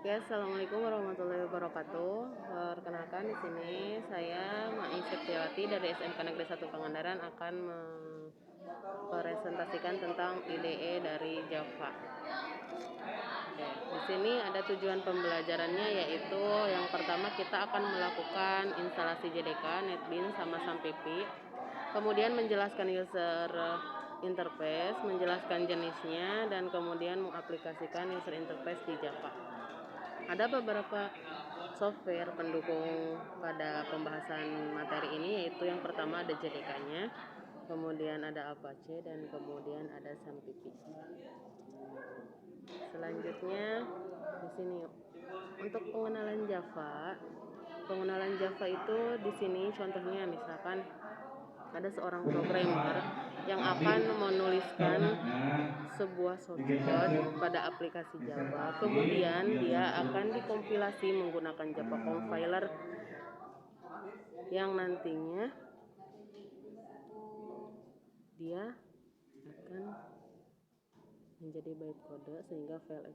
Oke, assalamualaikum warahmatullahi wabarakatuh. Perkenalkan di sini saya Mai Septiawati dari SMK Negeri 1 Pangandaran akan mempresentasikan tentang IDE dari Java. Oke, di sini ada tujuan pembelajarannya, yaitu yang pertama kita akan melakukan instalasi JDK, NetBeans sama SAMPP. Kemudian menjelaskan user interface, menjelaskan jenisnya, dan kemudian mengaplikasikan user interface di Java. Ada beberapa software pendukung pada pembahasan materi ini, yaitu yang pertama ada JDK-nya, kemudian ada Apache, dan kemudian ada SAMPP. Selanjutnya di sini untuk pengenalan Java. Pengenalan Java itu di sini contohnya misalkan ada seorang programmer yang akan menuliskan sebuah source code pada aplikasi Java. Kemudian dia akan dikompilasi menggunakan Java compiler yang nantinya dia akan menjadi bytecode sehingga file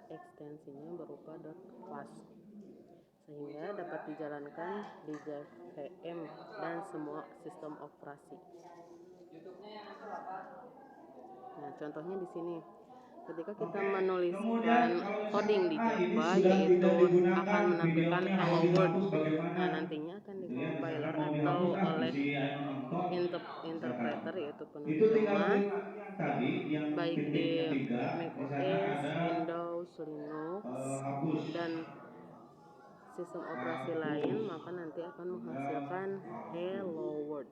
ekstensinya berupa .class sehingga dapat dijalankan di JVM dan semua sistem operasi. Nah, contohnya di sini ketika kita menuliskan coding di Java, yaitu akan menampilkan hello world. Nah, nantinya akan dicompiler atau oleh interpreter, yaitu penerjemah, baik di macOS, Windows, Linux, dan sistem operasi lain, maka nanti akan menghasilkan hello world.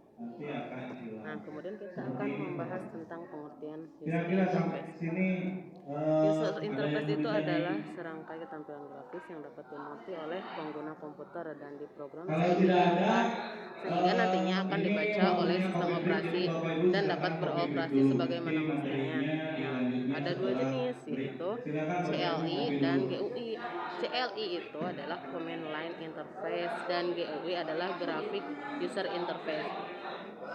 Nah, kemudian kita akan membahas tentang pengertian user interface. User interface itu adalah serangkai ketampilan grafis yang dapat dimengerti oleh pengguna komputer dan diprogram sehingga nantinya akan dibaca oleh sistem operasi dan dapat beroperasi sebagaimana mestinya. Nah, ada dua jenis, yaitu CLI dan GUI. CLI itu adalah Command Line Interface dan GUI adalah Graphic User Interface.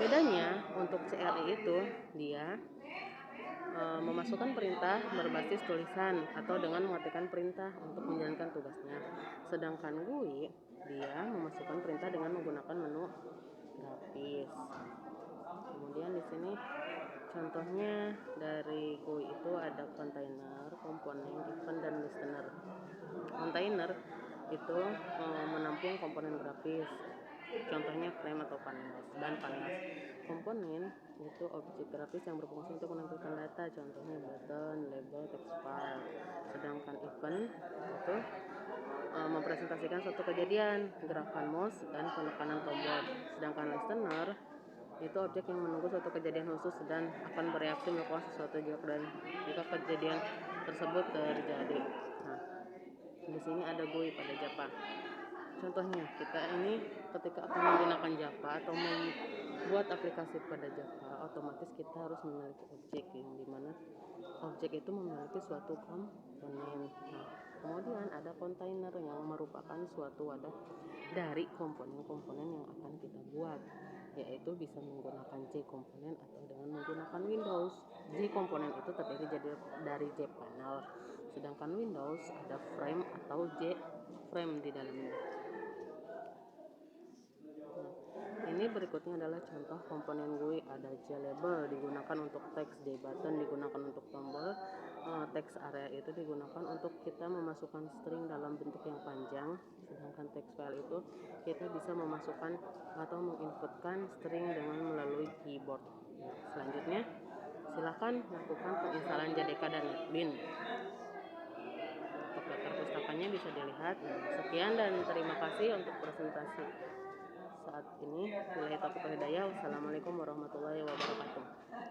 Bedanya untuk CLI itu dia memasukkan perintah berbasis tulisan atau dengan mematikan perintah untuk menjalankan tugasnya. Sedangkan GUI dia memasukkan perintah dengan menggunakan menu grafis. Kemudian di sini contohnya dari GUI itu ada container, komponen, event, dan listener. Container itu menampung komponen grafis, contohnya frame atau panas dan panas. Komponen itu objek grafis yang berfungsi untuk menampilkan data, contohnya button, label, text file. Sedangkan event itu mempresentasikan suatu kejadian, gerakan mouse dan penekanan tombol. Sedangkan listener itu objek yang menunggu suatu kejadian khusus dan akan bereaksi melakukan sesuatu jika kejadian tersebut terjadi. Nah, di sini ada GUI pada Java. Contohnya kita ini ketika akan menggunakan Java atau membuat aplikasi pada Java, otomatis kita harus memiliki objek, yang dimana objek itu memiliki suatu komponen. Nah, kemudian ada kontainer yang merupakan suatu wadah dari komponen-komponen yang akan kita buat, yaitu bisa menggunakan J komponen atau dengan menggunakan Windows. J komponen itu terdiri dari J panel, sedangkan Windows ada frame atau J frame di dalamnya. Ini berikutnya adalah contoh komponen GUI. Ada JLabel digunakan untuk teks, JButton digunakan untuk tombol, teks area itu digunakan untuk kita memasukkan string dalam bentuk yang panjang, sedangkan teks file itu kita bisa memasukkan atau menginputkan string dengan melalui keyboard. Selanjutnya silahkan lakukan penginstalan JDK dan NetBeans. Untuk daftar pustakanya bisa dilihat. Sekian dan terima kasih untuk presentasi saat ini. Wassalamualaikum warahmatullahi wabarakatuh.